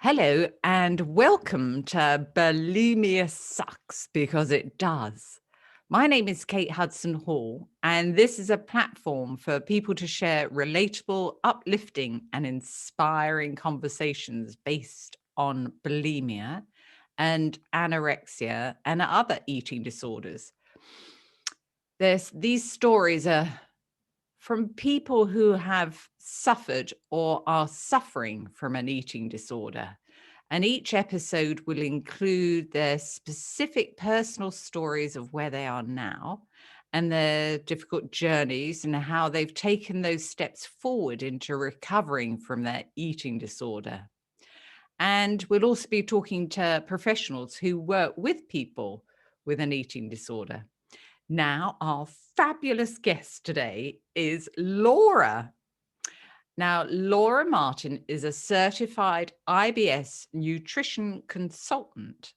Hello and welcome to Bulimia Sucks Because It Does. My name is Kate Hudson Hall, and this is a platform for people to share relatable, uplifting, and inspiring conversations based on bulimia and anorexia and other eating disorders. These stories are from people who have suffered or are suffering from an eating disorder. And each episode will include their specific personal stories of where they are now and their difficult journeys and how they've taken those steps forward into recovering from their eating disorder. And we'll also be talking to professionals who work with people with an eating disorder. Now, our fabulous guest today is Laura. Now, Laura Martin is a certified IBS nutrition consultant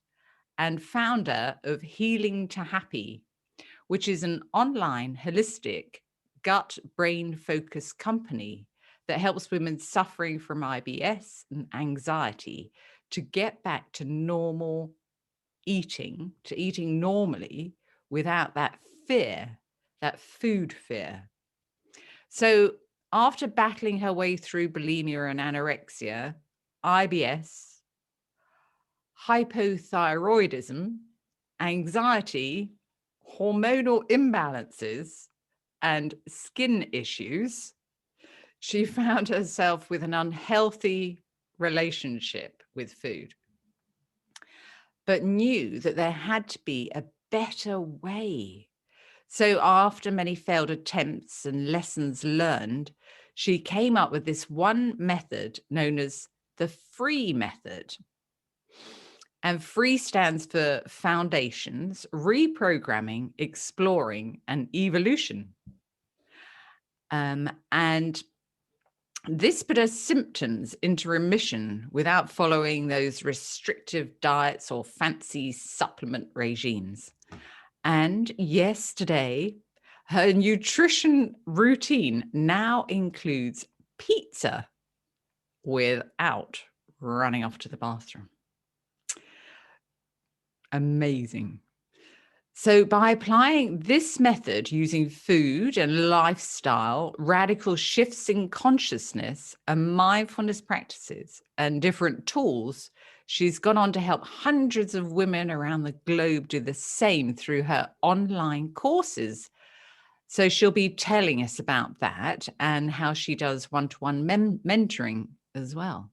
and founder of Healing to Happy, which is an online holistic gut-brain focused company that helps women suffering from IBS and anxiety to get back to normal eating, to eating normally without that fear, that food fear. So after battling her way through bulimia and anorexia, IBS, hypothyroidism, anxiety, hormonal imbalances, and skin issues, she found herself with an unhealthy relationship with food, but knew that there had to be a better way. So after many failed attempts and lessons learned, she came up with this one method known as the F.R.E.E. method. And F.R.E.E. stands for Foundations, Reprogramming, Exploring, and Evolution. And this put her symptoms into remission without following those restrictive diets or fancy supplement regimes. And yesterday, her nutrition routine now includes pizza without running off to the bathroom. Amazing. So by applying this method using food and lifestyle, radical shifts in consciousness and mindfulness practices and different tools, she's gone on to help hundreds of women around the globe do the same through her online courses. So she'll be telling us about that and how she does one-to-one mentoring as well.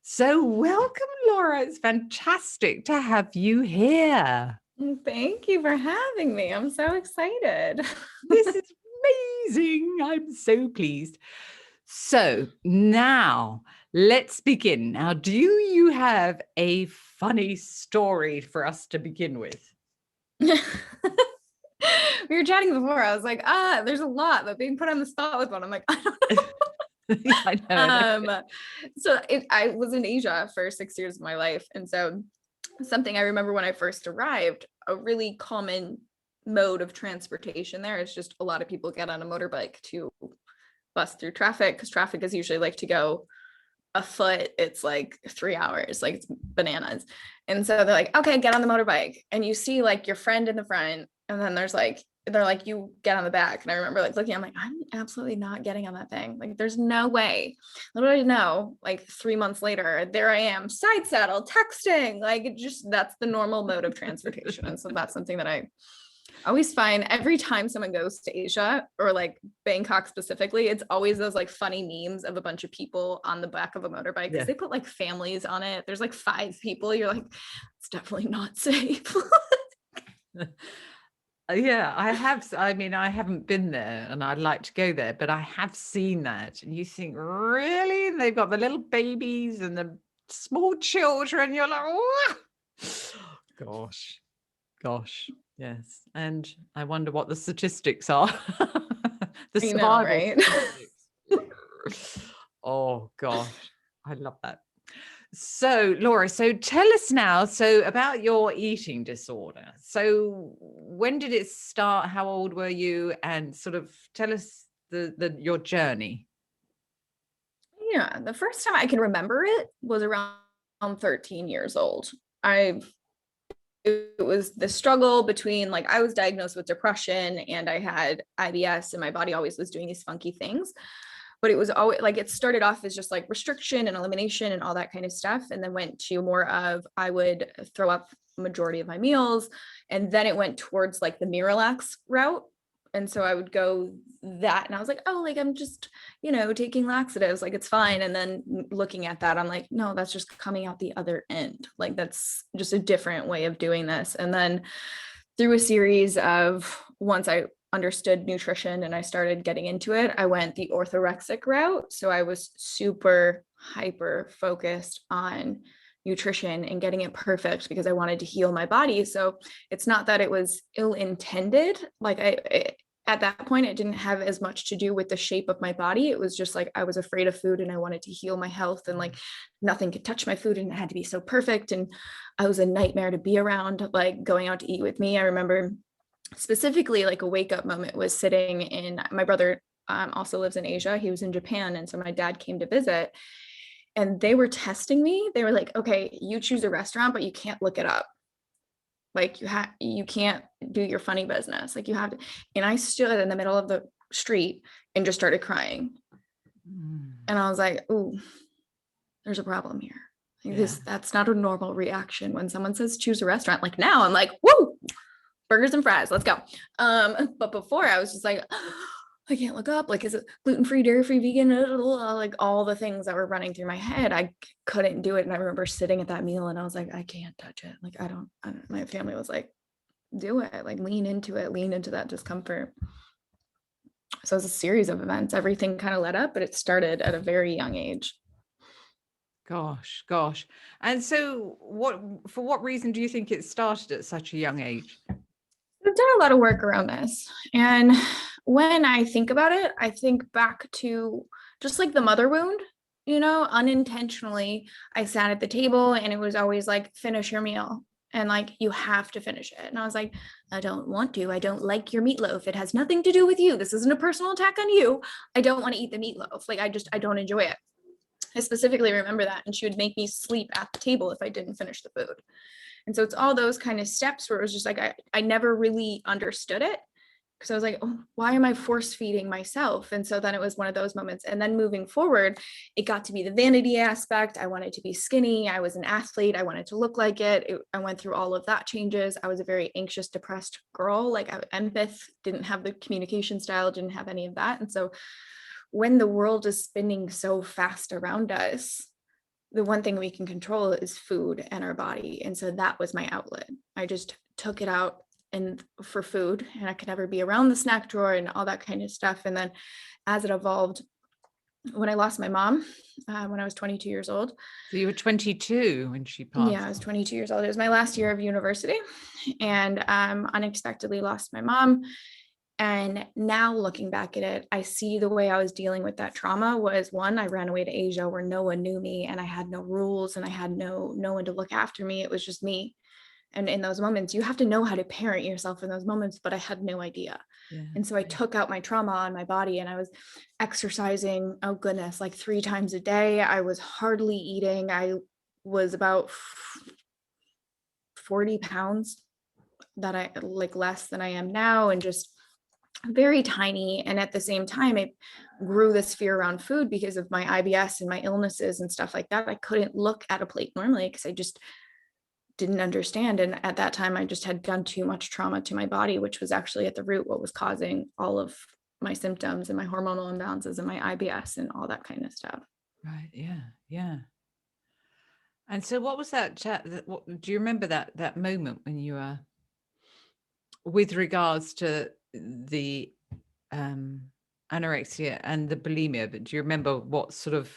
So welcome, Laura. It's fantastic to have you here. Thank you for having me. I'm so excited. This is amazing. I'm so pleased. So now let's begin. Now, do you have a funny story for us to begin with? We were chatting before. I was like, there's a lot, but being put on the spot with one, I'm like, I don't know. I know. I was in Asia for 6 years of my life. And so something I remember when I first arrived, a really common mode of transportation there is just a lot of people get on a motorbike to bust through traffic, because traffic is usually like to go afoot. It's like 3 hours, like it's bananas. And so they're like, okay, get on the motorbike. And you see like your friend in the front, and then they're like, you get on the back. And I remember like looking, I'm like, I'm absolutely not getting on that thing. Like, there's no way. Little did I know, like 3 months later, there I am, side saddle, texting. Like, that's the normal mode of transportation. And so that's something that I always find every time someone goes to Asia, or like Bangkok specifically, it's always those like funny memes of a bunch of people on the back of a motorbike, because they put like families on it. There's like 5 people. You're like, it's definitely not safe. Yeah, I have. I mean, I haven't been there and I'd like to go there, but I have seen that. And you think, really? They've got the little babies and the small children. You're like, oh, gosh, yes. And I wonder what the statistics are. The survival right? statistics. Oh, gosh, I love that. So, Laura, so tell us now, about your eating disorder. So when did it start? How old were you? And sort of tell us your journey. Yeah, the first time I can remember it was around 13 years old. It was the struggle between, like, I was diagnosed with depression and I had IBS, and my body always was doing these funky things. But it was always like, it started off as just like restriction and elimination and all that kind of stuff. And then went to more of, I would throw up majority of my meals. And then it went towards like the Miralax route. And so I would go that, and I was like, oh, like, I'm just, taking laxatives, like, it's fine. And then looking at that, I'm like, no, that's just coming out the other end. Like, that's just a different way of doing this. And then through a series of, once I understood nutrition and I started getting into it, I went the orthorexic route. So I was super hyper focused on nutrition and getting it perfect because I wanted to heal my body. So it's not that it was ill-intended. Like, at that point, it didn't have as much to do with the shape of my body. It was just like, I was afraid of food and I wanted to heal my health, and like, nothing could touch my food and it had to be so perfect. And I was a nightmare to be around, like, going out to eat with me. I remember specifically, like, a wake up moment was sitting in, my brother also lives in Asia. He was in Japan. And so my dad came to visit, and they were testing me. They were like, okay, you choose a restaurant, but you can't look it up. Like, you can't do your funny business. Like, you have to. And I stood in the middle of the street and just started crying. And I was like, ooh, there's a problem here. Like, that's not a normal reaction when someone says choose a restaurant. Like, now I'm like, woo, burgers and fries, let's go. But before, I was just like, I can't look up, like, is it gluten-free, dairy-free, vegan, like, all the things that were running through my head. I couldn't do it. And I remember sitting at that meal and I was like, I can't touch it. Like, I don't, my family was like, do it, like, lean into that discomfort. So it was a series of events. Everything kind of led up, but it started at a very young age. Gosh. And so for what reason do you think it started at such a young age? I've done a lot of work around this. And when I think about it, I think back to just like the mother wound, unintentionally, I sat at the table and it was always like, finish your meal. And like, you have to finish it. And I was like, I don't want to. I don't like your meatloaf. It has nothing to do with you. This isn't a personal attack on you. I don't want to eat the meatloaf. Like, I don't enjoy it. I specifically remember that. And she would make me sleep at the table if I didn't finish the food. And so it's all those kind of steps where it was just like, I never really understood it, because I was like, oh, why am I force feeding myself? And so then it was one of those moments. And then moving forward, it got to be the vanity aspect. I wanted to be skinny. I was an athlete. I wanted to look like it. I went through all of that changes. I was a very anxious, depressed girl. Like, empath, didn't have the communication style, didn't have any of that. And so when the world is spinning so fast around us, the one thing we can control is food and our body. And so that was my outlet. I just took it out and for food, and I could never be around the snack drawer and all that kind of stuff. And then as it evolved, when I lost my mom, when I was 22 years old. So you were 22 when she passed? Yeah, I was 22 years old. It was my last year of university, and unexpectedly lost my mom. And now looking back at it, I see the way I was dealing with that trauma was, one, I ran away to Asia where no one knew me and I had no rules and I had no one to look after me. It was just me. And in those moments, you have to know how to parent yourself in those moments, but I had no idea. Yeah. And so I took out my trauma on my body, and I was exercising, oh goodness, like 3 times a day. I was hardly eating. I was about 40 pounds that I like less than I am now, and just very tiny. And at the same time, it grew this fear around food because of my IBS and my illnesses and stuff like that. I couldn't look at a plate normally because I just didn't understand. And at that time, I just had done too much trauma to my body, which was actually at the root what was causing all of my symptoms and my hormonal imbalances and my IBS and all that kind of stuff. Right. Yeah. And so what was that chat? Do you remember that moment when you were, with regards to the anorexia and the bulimia, but do you remember what sort of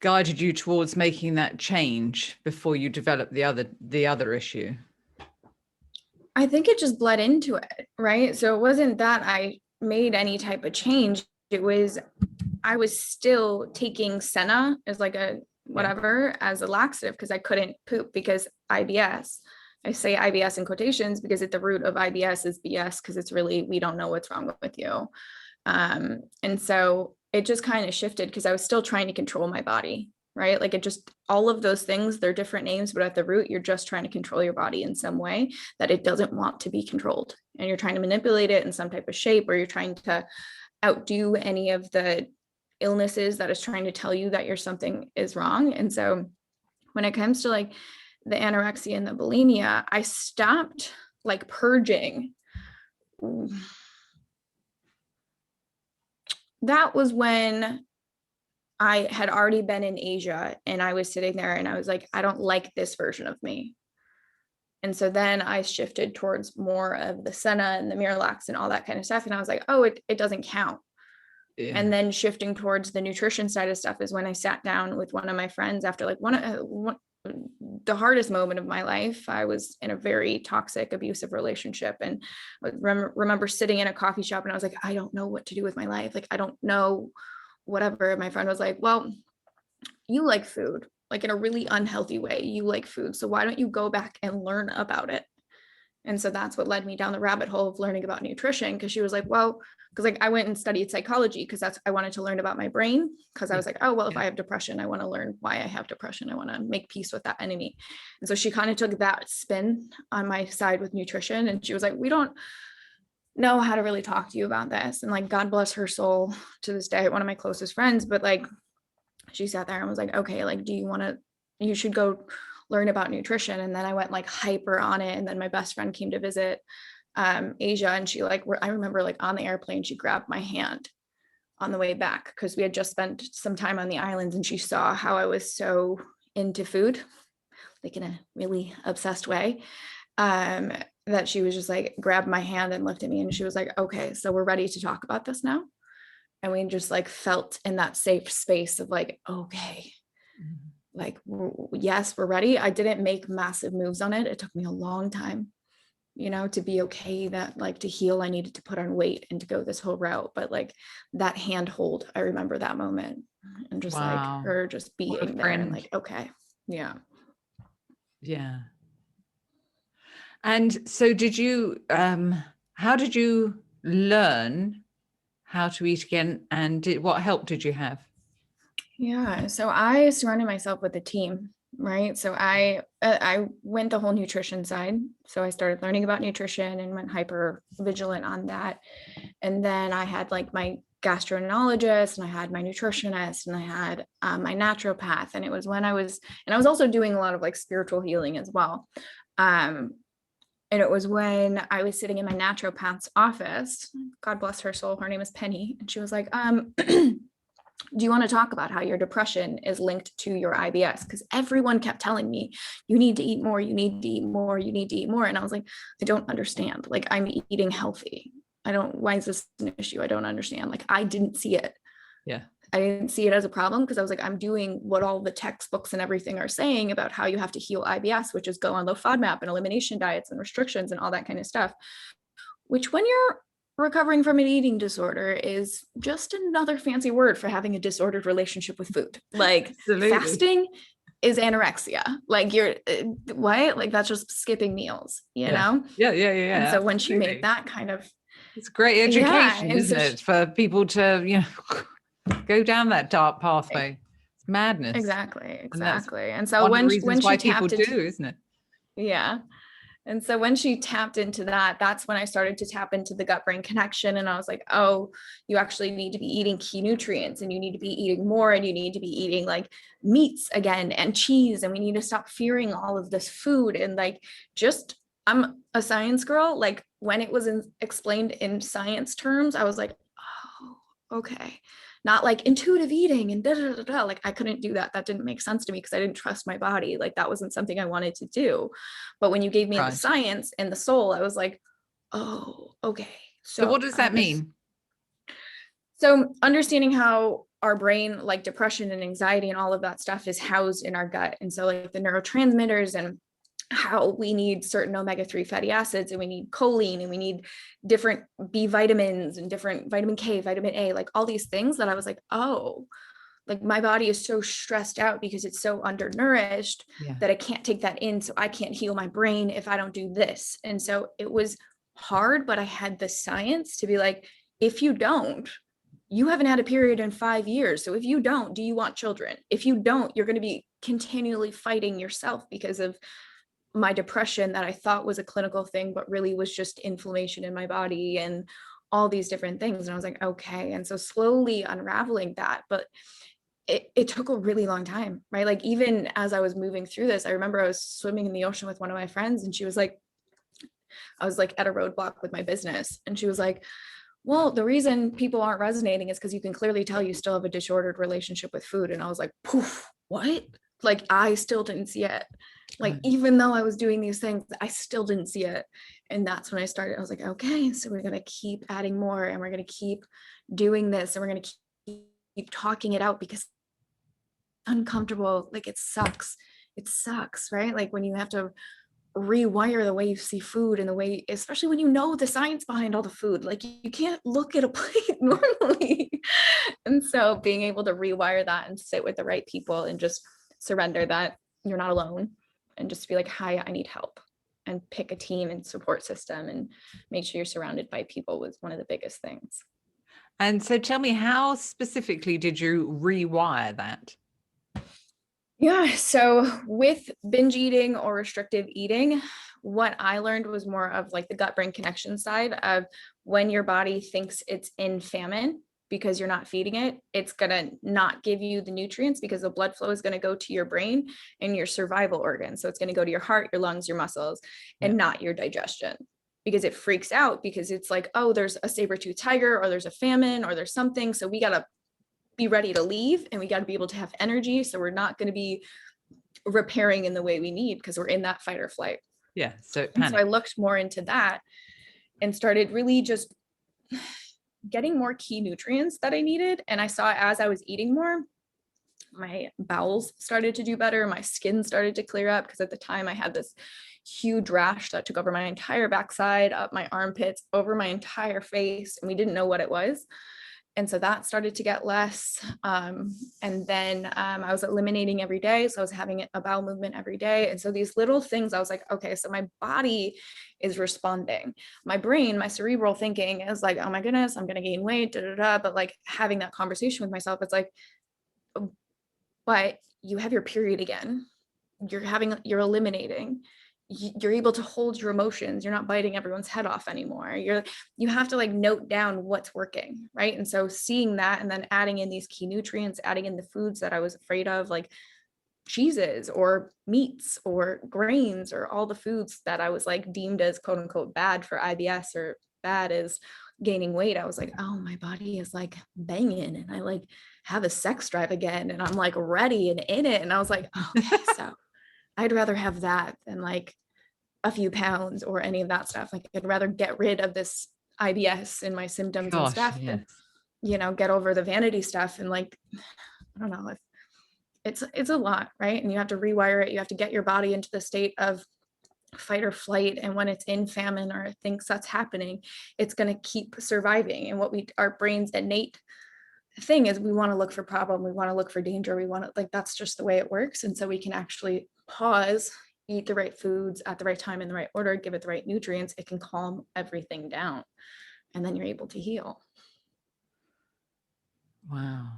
guided you towards making that change before you developed the other issue? I think it just bled into it, right? So it wasn't that I made any type of change. It was, I was still taking Senna as like a whatever as a laxative because I couldn't poop because IBS. I say IBS in quotations because at the root of IBS is BS, because it's really, we don't know what's wrong with you. And so it just kind of shifted because I was still trying to control my body. right? Like it just, all of those things, they're different names, but at the root, you're just trying to control your body in some way that it doesn't want to be controlled. And you're trying to manipulate it in some type of shape, or you're trying to outdo any of the illnesses that is trying to tell you that something is wrong. And so when it comes to like the anorexia and the bulimia, I stopped like purging. That was when I had already been in Asia, and I was sitting there and I was like, I don't like this version of me. And so then I shifted towards more of the Senna and the Miralax and all that kind of stuff. And I was like, oh, it doesn't count. Yeah. And then shifting towards the nutrition side of stuff is when I sat down with one of my friends after like the hardest moment of my life. I was in a very toxic, abusive relationship. And I remember sitting in a coffee shop and I was like, I don't know what to do with my life. Like, I don't know, whatever. My friend was like, well, you like food, like in a really unhealthy way. You like food. So why don't you go back and learn about it? And so that's what led me down the rabbit hole of learning about nutrition. Cause she was like, well, because like I went and studied psychology because I wanted to learn about my brain. Because I was like, oh, well, if I have depression, I want to learn why I have depression. I want to make peace with that enemy. And so she kind of took that spin on my side with nutrition. And she was like, we don't know how to really talk to you about this. And like, God bless her soul to this day, one of my closest friends, but like, she sat there and was like, okay, like, you should go learn about nutrition. And then I went like hyper on it. And then my best friend came to visit Asia, and she like, I remember like on the airplane, she grabbed my hand on the way back because we had just spent some time on the islands, and she saw how I was so into food, like in a really obsessed way, that she was just like, grabbed my hand and looked at me, and she was like, okay, so we're ready to talk about this now. And we just like felt in that safe space of like, okay, like, yes, we're ready. I didn't make massive moves on it. It took me a long time, to be okay, that like to heal, I needed to put on weight and to go this whole route. But like that handhold, I remember that moment, and just like her just being there and like, okay. Yeah. Yeah. And so how did you learn how to eat again? And what help did you have? Yeah. So I surrounded myself with a team, right? So I went the whole nutrition side. So I started learning about nutrition and went hyper vigilant on that. And then I had like my gastroenterologist, and I had my nutritionist, and I had my naturopath. And it was when I was also doing a lot of like spiritual healing as well. And it was when I was sitting in my naturopath's office, God bless her soul, her name is Penny. And she was like, do you want to talk about how your depression is linked to your IBS? Because everyone kept telling me, you need to eat more, you need to eat more, you need to eat more. And I was like, I don't understand. Like, I'm eating healthy. Why is this an issue? I don't understand. Like, I didn't see it. Yeah. I didn't see it as a problem because I was like, I'm doing what all the textbooks and everything are saying about how you have to heal IBS, which is go on low FODMAP and elimination diets and restrictions and all that kind of stuff, which when you're recovering from an eating disorder is just another fancy word for having a disordered relationship with food. Like Absolutely. Fasting is anorexia. Like you're what? Like that's just skipping meals, you know? Yeah. And so when she made that kind of, it's great education, isn't it? For people to, go down that dark pathway. It's madness. Exactly. And so when she why people tapped into, do, isn't it? Yeah. And so when she tapped into that, that's when I started to tap into the gut brain connection. And I was like, oh, you actually need to be eating key nutrients, and you need to be eating more, and you need to be eating like meats again and cheese. And we need to stop fearing all of this food. And like, I'm a science girl. Like when it was explained in science terms, I was like, oh, okay. Not like intuitive eating and da, da, da, da. Like I couldn't do that. That didn't make sense to me because I didn't trust my body. Like that wasn't something I wanted to do. But when you gave me the science and the soul, I was like, oh, okay. So what does that mean? So understanding how our brain, like depression and anxiety and all of that stuff, is housed in our gut. And so like the neurotransmitters and how we need certain omega-3 fatty acids, and we need choline, and we need different B vitamins and different vitamin K, vitamin A, like all these things that I was like, oh, like my body is so stressed out because it's so undernourished that I can't take that in. So I can't heal my brain if I don't do this. And so it was hard, but I had the science to be like, if you don't, you haven't had a period in 5 years. So if you don't, do you want children? If you don't, you're going to be continually fighting yourself because of my depression that I thought was a clinical thing, but really was just inflammation in my body and all these different things. And I was like, okay. And so slowly unraveling that, but it took a really long time, right? Like even as I was moving through this, I remember I was swimming in the ocean with one of my friends, and she was like, I was like at a roadblock with my business. And she was like, well, the reason people aren't resonating is because you can clearly tell you still have a disordered relationship with food. And I was like, poof, what? Like I still didn't see it. Like, even though I was doing these things, I still didn't see it. And that's when I started, I was like, okay, so we're going to keep adding more, and we're going to keep doing this, and we're going to keep talking it out because it's uncomfortable. Like it sucks, right? Like when you have to rewire the way you see food and the way, especially when you know the science behind all the food, like you can't look at a plate normally. And so being able to rewire that and sit with the right people and just surrender that you're not alone, and just be like, hi, I need help, and pick a team and support system and make sure you're surrounded by people was one of the biggest things. And so tell me, how specifically did you rewire that? Yeah. So with binge eating or restrictive eating, what I learned was more of like the gut brain connection side of when your body thinks it's in famine because you're not feeding it, it's going to not give you the nutrients because the blood flow is going to go to your brain and your survival organs. So it's going to go to your heart, your lungs, your muscles, and not your digestion, because it freaks out because it's like, oh, there's a saber-toothed tiger, or there's a famine, or there's something. So we got to be ready to leave, and we got to be able to have energy. So we're not going to be repairing in the way we need because we're in that fight or flight. Yeah. So and so I looked more into that and started really just getting more key nutrients that I needed. And I saw as I was eating more, my bowels started to do better. My skin started to clear up, because at the time I had this huge rash that took over my entire backside, up my armpits, over my entire face, and we didn't know what it was. And so that started to get less. And then I was eliminating every day. So I was having a bowel movement every day. And so these little things, I was like, okay, so my body is responding. My brain, my cerebral thinking is like, oh my goodness, I'm going to gain weight, But like having that conversation with myself, it's like, but you have your period again. You're eliminating. You're able to hold your emotions. You're not biting everyone's head off anymore. You have to like note down what's working, right? And so seeing that, and then adding in these key nutrients, adding in the foods that I was afraid of, like cheeses or meats or grains, or all the foods that I was like deemed as quote unquote bad for IBS, or bad as gaining weight. I was like, oh, my body is like banging, and I like have a sex drive again, and I'm like ready and in it. And I was like, okay, so I'd rather have that than like a few pounds or any of that stuff. Like I'd rather get rid of this IBS and my symptoms and stuff than, get over the vanity stuff. And like, I don't know, if it's a lot, right? And you have to rewire it. You have to get your body into the state of fight or flight. And when it's in famine or thinks that's happening, it's going to keep surviving. And our brain's innate thing is, we want to look for problem. We want to look for danger. We want to, like, that's just the way it works. And so we can actually pause, eat the right foods at the right time in the right order, give it the right nutrients. It can calm everything down, and then you're able to heal. Wow.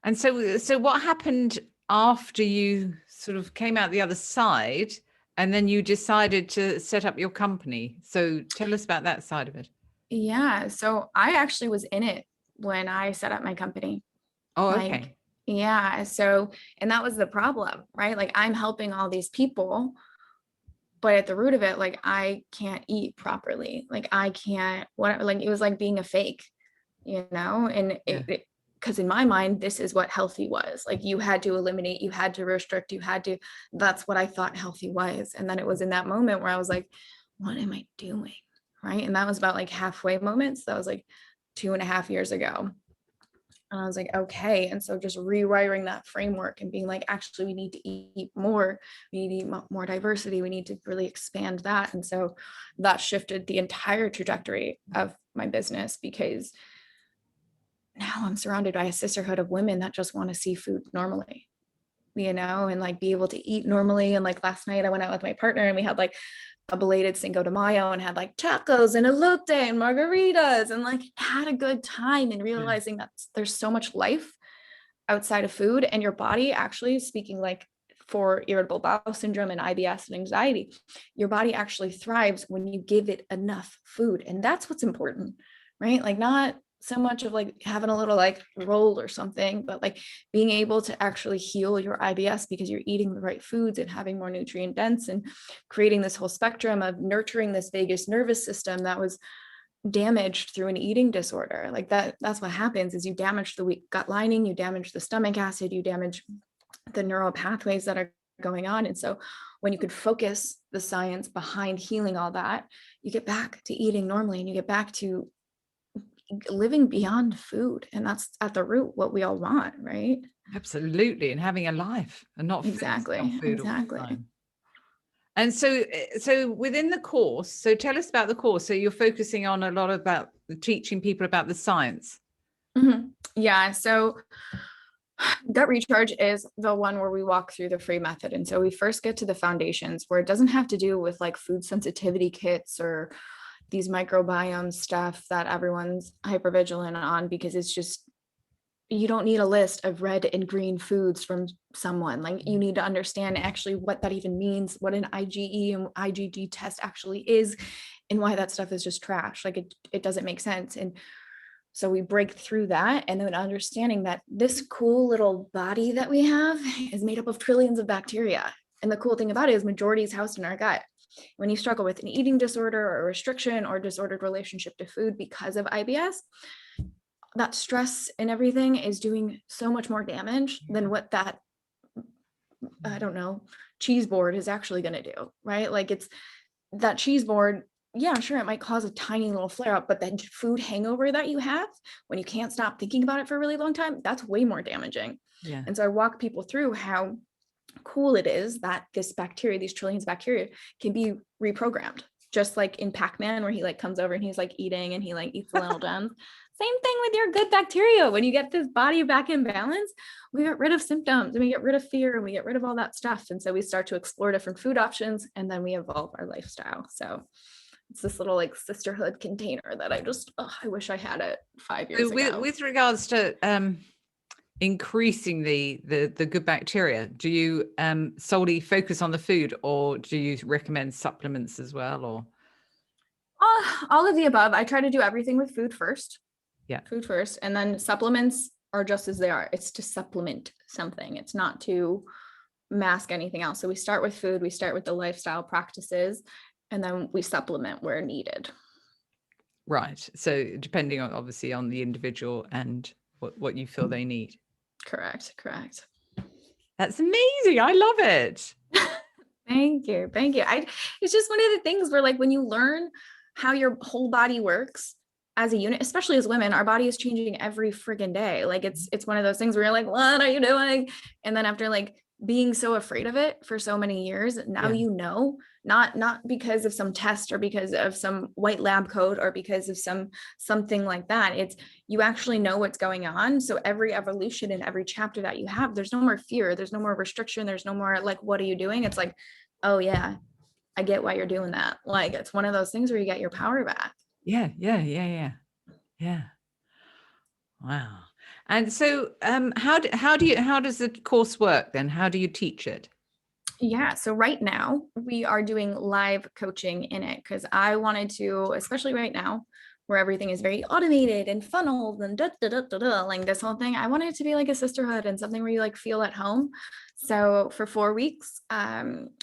And so what happened after you sort of came out the other side, and then you decided to set up your company? So tell us about that side of it. Yeah. So I actually was in it when I set up my company. Oh, okay. Yeah. So, and that was the problem, right? Like I'm helping all these people, but at the root of it, like I can't eat properly. Like I can't, like it was like being a fake, and because in my mind, this is what healthy was. Like you had to eliminate, you had to restrict, that's what I thought healthy was. And then it was in that moment where I was like, what am I doing? Right. And that was about like halfway moments. That was like 2.5 years ago. And I was like, okay. And so just rewiring that framework and being like, actually, we need to eat more. We need to eat more diversity. We need to really expand that. And so that shifted the entire trajectory of my business, because now I'm surrounded by a sisterhood of women that just want to see food normally. and like be able to eat normally. And like last night I went out with my partner and we had like a belated Cinco de Mayo and had like tacos and elote and margaritas and like had a good time, and realizing that there's so much life outside of food, and your body actually, speaking like for irritable bowel syndrome and IBS and anxiety, your body actually thrives when you give it enough food. And that's what's important, right? Like not so much of like having a little like roll or something, but like being able to actually heal your IBS because you're eating the right foods and having more nutrient dense and creating this whole spectrum of nurturing this vagus nervous system that was damaged through an eating disorder. Like that's what happens is you damage the weak gut lining, you damage the stomach acid, you damage the neural pathways that are going on. And so when you could focus the science behind healing all that, you get back to eating normally and you get back to living beyond food. And that's at the root what we all want, right? Absolutely. And having a life and not Exactly. focusing on food all the Exactly. time. And so within the course, so tell us about the course. So you're focusing on a lot about teaching people about the science. Mm-hmm. Yeah. So Gut Recharge is the one where we walk through the F.R.E.E method. And so we first get to the foundations where it doesn't have to do with like food sensitivity kits or these microbiome stuff that everyone's hypervigilant on, because it's just, you don't need a list of red and green foods from someone. Like you need to understand actually what that even means, what an IgE and IgG test actually is, and why that stuff is just trash. Like it doesn't make sense. And so we break through that, and then understanding that this cool little body that we have is made up of trillions of bacteria. And the cool thing about it is majority is housed in our gut. When you struggle with an eating disorder or a restriction or disordered relationship to food because of IBS, that stress and everything is doing so much more damage than what that, I don't know, cheese board is actually going to do, right? Like it's that cheese board. Yeah, sure, it might cause a tiny little flare up, but that food hangover that you have when you can't stop thinking about it for a really long time, that's way more damaging. Yeah. And so I walk people through how cool it is that this bacteria, these trillions of bacteria, can be reprogrammed. Just like in Pac-Man, where he like comes over and he's like eating and he like eats the little gems. Same thing with your good bacteria. When you get this body back in balance, we get rid of symptoms and we get rid of fear and we get rid of all that stuff. And so we start to explore different food options, and then we evolve our lifestyle. So it's this little like sisterhood container that I wish I had it 5 years ago. With regards to increasing the good bacteria, do you solely focus on the food, or do you recommend supplements as well? Or all of the above. I try to do everything with food first. Yeah. Food first. And then supplements are just as they are. It's to supplement something. It's not to mask anything else. So we start with food, we start with the lifestyle practices, and then we supplement where needed. Right. So depending on obviously on the individual and what you feel they need. Correct. That's amazing. I love it. Thank you. It's just one of the things where like when you learn how your whole body works as a unit, especially as women, our body is changing every friggin' day. Like it's one of those things where you're like, what are you doing? And then after like being so afraid of it for so many years, now you know, not because of some test or because of some white lab coat or because of something like that. It's you actually know what's going on. So every evolution and every chapter that you have, there's no more fear, there's no more restriction, there's no more like, what are you doing? It's like, oh yeah, I get why you're doing that. Like it's one of those things where you get your power back. Yeah. Wow. And so how does the course work then? How do you teach it? Yeah. So right now we are doing live coaching in it because I wanted to, especially right now where everything is very automated and funneled and like this whole thing, I wanted it to be like a sisterhood and something where you like feel at home. So for 4 weeks,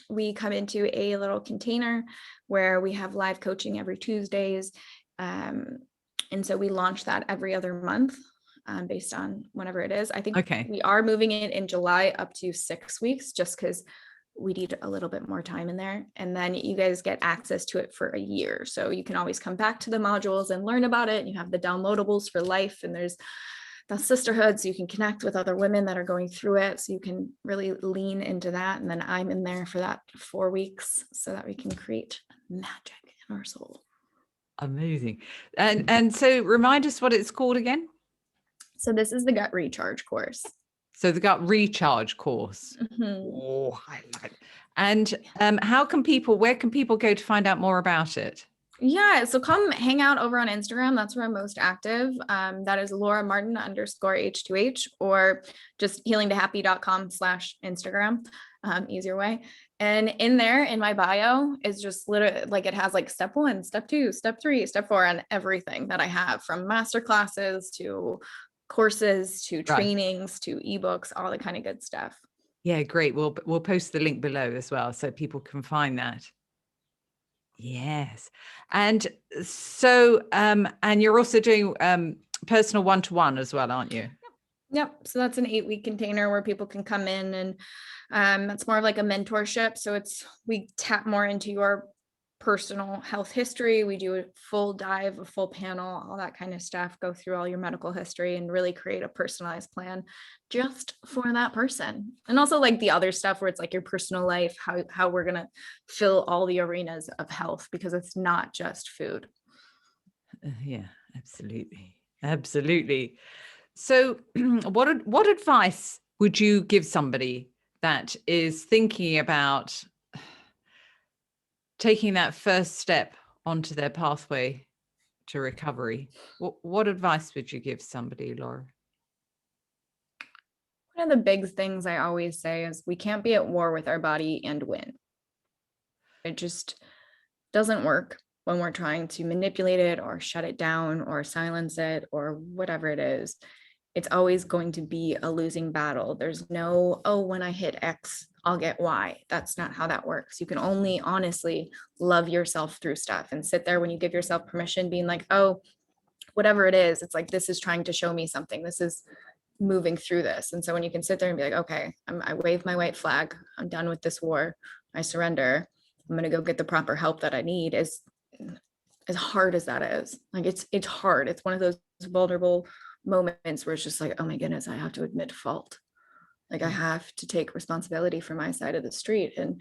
we come into a little container where we have live coaching every Tuesdays. And so we launch that every other month. Based on whenever it is. I think we are moving it in July up to 6 weeks just because we need a little bit more time in there. And then you guys get access to it for a year. So you can always come back to the modules and learn about it. You have the downloadables for life, and there's the sisterhood, so you can connect with other women that are going through it. So you can really lean into that. And then I'm in there for that 4 weeks so that we can create magic in our soul. Amazing. And so remind us what it's called again. So this is the Gut Recharge course. So the gut recharge course. Oh, I like. And where can people go to find out more about it? Yeah, so come hang out over on Instagram. That's where I'm most active. That is Laura Martin _H2H, or just healingtohappy.com/Instagram. Easier way. And in there, in my bio, is just literally like it has like step 1, step 2, step 3, step 4, and everything that I have, from masterclasses to courses to trainings to ebooks, all the kind of good stuff. Yeah, great. We'll post the link below as well so people can find that. Yes. And so, and you're also doing personal one-to-one as well, aren't you? Yep. So that's an 8-week container where people can come in, and it's more of like a mentorship. So we tap more into your personal health history. We do a full dive, a full panel, all that kind of stuff, go through all your medical history and really create a personalized plan just for that person. And also like the other stuff where it's like your personal life, how we're going to fill all the arenas of health, because it's not just food. Yeah, absolutely. Absolutely. So what advice would you give somebody that is thinking about taking that first step onto their pathway to recovery? What advice would you give somebody, Laura? One of the big things I always say is we can't be at war with our body and win. It just doesn't work when we're trying to manipulate it or shut it down or silence it or whatever it is. It's always going to be a losing battle. There's no, oh, when I hit X, I'll get Y. That's not how that works. You can only honestly love yourself through stuff and sit there when you give yourself permission, being like, oh, whatever it is, it's like, this is trying to show me something. This is moving through this. And so when you can sit there and be like, okay, I wave my white flag. I'm done with this war. I surrender. I'm going to go get the proper help that I need. As hard as that is, like, it's hard. It's one of those vulnerable moments where it's just like, oh my goodness, I have to admit fault. Like I have to take responsibility for my side of the street. And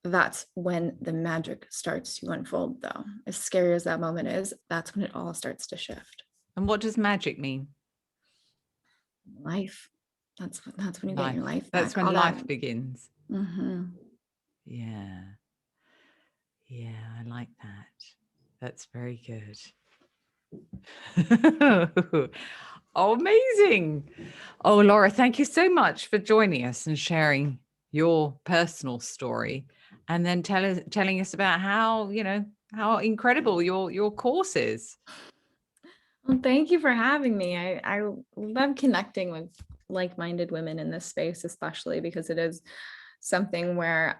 that's when the magic starts to unfold, though. As scary as that moment is, that's when it all starts to shift. And what does magic mean? Life. That's when you get your life back. That's when life begins. Mm-hmm. Yeah. Yeah, I like that. That's very good. Oh, amazing. Oh, Laura, thank you so much for joining us and sharing your personal story, and then telling us about how incredible your course is. Well, thank you for having me. I love connecting with like-minded women in this space, especially because it is something where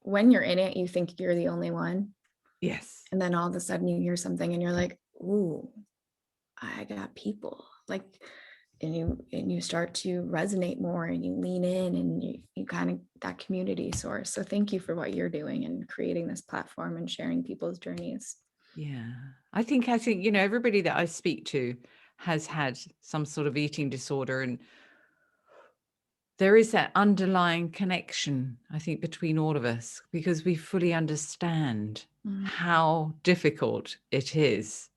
when you're in it, you think you're the only one. Yes. And then all of a sudden you hear something and you're like, ooh, I got people. Like, and you start to resonate more and you lean in and you kind of that community source. So thank you for what you're doing and creating this platform and sharing people's journeys. Yeah. I think, everybody that I speak to has had some sort of eating disorder, and there is that underlying connection, I think, between all of us, because we fully understand how difficult it is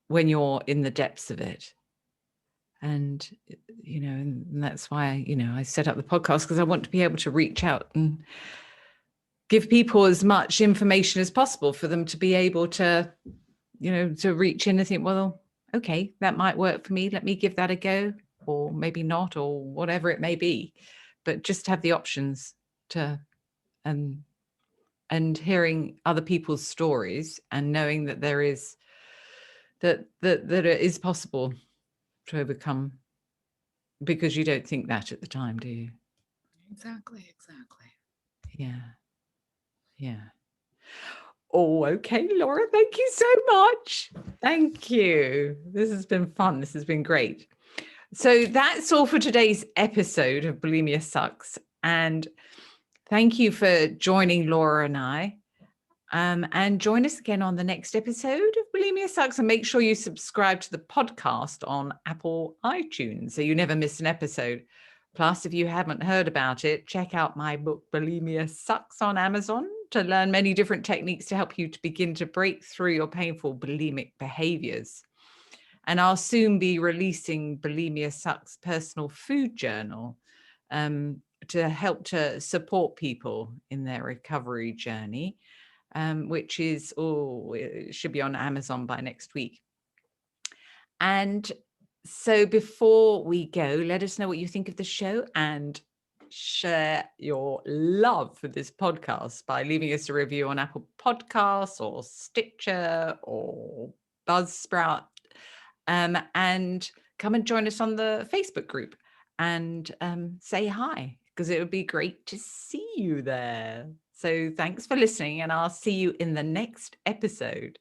when you're in the depths of it. And, and that's why, I set up the podcast, because I want to be able to reach out and give people as much information as possible for them to be able to, to reach in and think, well, okay, that might work for me. Let me give that a go, or maybe not, or whatever it may be. But just have the options to, and hearing other people's stories and knowing that there is, that it is possible to overcome, because you don't think that at the time, do you? Exactly. Yeah. Oh, okay, Laura, thank you so much. Thank you. This has been fun. This has been great. So that's all for today's episode of Bulimia Sucks. And thank you for joining Laura and I. And join us again on the next episode of Bulimia Sucks. And make sure you subscribe to the podcast on Apple iTunes so you never miss an episode. Plus, if you haven't heard about it, check out my book, Bulimia Sucks, on Amazon to learn many different techniques to help you to begin to break through your painful bulimic behaviors. And I'll soon be releasing Bulimia Sucks personal food journal to help to support people in their recovery journey, which is, it should be on Amazon by next week. And so before we go, let us know what you think of the show and share your love for this podcast by leaving us a review on Apple Podcasts or Stitcher or Buzzsprout. And come and join us on the Facebook group and say hi, because it would be great to see you there. So thanks for listening, and I'll see you in the next episode.